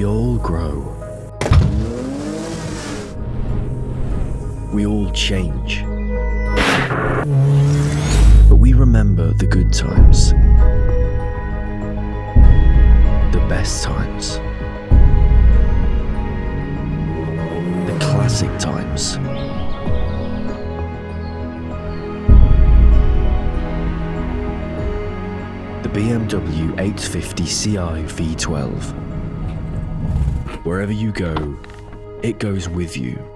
We all grow. We all change. But we remember the good times. The best times. The classic times. The BMW 850 Ci V12. Wherever you go, it goes with you.